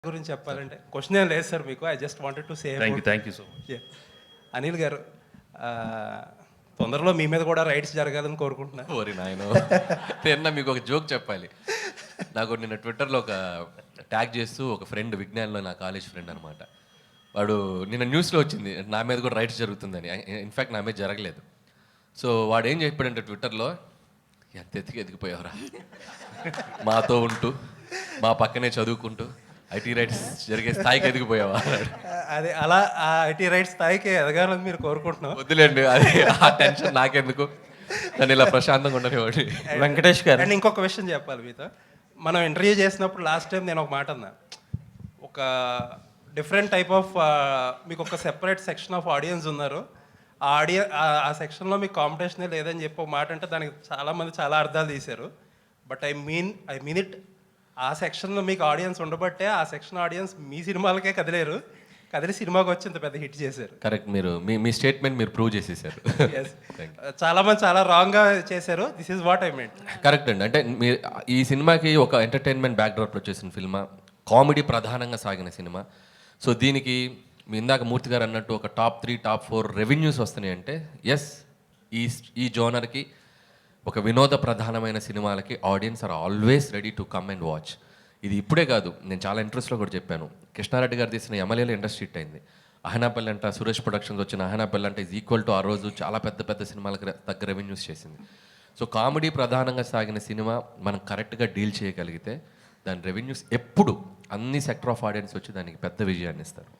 గురించి చెప్పాలంటే క్వశ్చన్ ఏం లేదు సార్ మీకు. I just wanted to say thank you so much. Anil గారు, తొందరలో మీ మీద కూడా రైడ్స్ జరగాలని కోరుకుంటున్నా. ఓరి నాయన, నిన్న మీకు ఒక జోక్ చెప్పాలి. నాకు నిన్న ట్విట్టర్లో ఒక ట్యాగ్ చేస్తూ ఒక ఫ్రెండ్, విజ్ఞాన్లో నా కాలేజ్ ఫ్రెండ్ అనమాట, వాడు నిన్న న్యూస్లో వచ్చింది నా మీద కూడా రైడ్స్ జరుగుతుందని. ఇన్ఫ్యాక్ట్ నా మీద జరగలేదు. సో వాడు ఏం చెప్పాడంటే ట్విట్టర్లో, ఎంత ఎదిగిపోయావురా, మాతో ఉంటూ మా పక్కనే చదువుకుంటూ ఐటీ రైట్స్ జరిగే స్థాయికి ఎదిగిపోయావా అన్నాడు. అదే అలా ఆ ఐటీ రైట్స్ స్థాయికి ఎదగాలని మీరు కోరుకుంటున్నాం. వద్దులేండి, అది ఆ టెన్షన్ నాకెందుకు, నన్ను ఇలా ప్రశాంతంగా ఉండనివ్వండి. వెంకటేష్ గారు, అండ్ ఇంకొక విషయం చెప్పాలి మీతో. మనం ఇంటర్వ్యూ చేసినప్పుడు లాస్ట్ టైం నేను ఒక మాట అన్నా, ఒక డిఫరెంట్ టైప్ ఆఫ్ మీకు ఒక సెపరేట్ సెక్షన్ ఆఫ్ ఆడియన్స్ ఉన్నారు, ఆ సెక్షన్లో మీకు కాంపిటీషనే లేదని చెప్పి ఒక మాట అంటే దానికి చాలామంది చాలా అర్థాలు తీశారు. But I mean it. ఆ సెక్షన్లో మీకు ఆడియన్స్ ఉండబట్టే ఆ సెక్షన్ ఆడియన్స్ మీ సినిమాలకే కదిలి సినిమాకి వచ్చి ఇంత పెద్ద హిట్ చేశారు. కరెక్ట్, మీరు మీ స్టేట్మెంట్ మీరు ప్రూవ్ చేసేసారు. చాలా మంది చాలా రాంగ్గా చేశారు. This is what I meant. Correct అండి. అంటే మీరు ఈ సినిమాకి ఒక ఎంటర్టైన్మెంట్ బ్యాక్డ్రాప్లో చేసిన సినిమా, కామెడీ ప్రధానంగా సాగిన సినిమా. సో దీనికి మీ ఇందాక మూర్తి గారు అన్నట్టు ఒక టాప్ 3 టాప్ 4 రెవెన్యూస్ వస్తున్నాయి అంటే ఎస్, ఈ జోనర్కి, ఒక వినోద ప్రధానమైన సినిమాలకి audience are always ready to come and watch. ఇది ఇప్పుడే కాదు, నేను చాలా ఇంట్రెస్ట్లో కూడా చెప్పాను. కృష్ణారెడ్డి గారు తీసిన ఎమ్మెల్యేలో ఇండస్ట్రీ హిట్ అయింది. అహనాపల్లి అంట, సురేష్ ప్రొడక్షన్స్ వచ్చిన అహనాపల్లి అంటే ఈజ్ ఈక్వల్ టు ఆ రోజు చాలా పెద్ద సినిమాలకు తగ్గ రెవెన్యూస్ చేసింది. సో కామెడీ ప్రధానంగా సాగిన సినిమా మనం కరెక్ట్గా డీల్ చేయగలిగితే దాని రెవెన్యూస్ ఎప్పుడు అన్ని సెక్టర్ ఆఫ్ ఆడియన్స్ వచ్చి దానికి పెద్ద విజయాన్ని ఇస్తారు.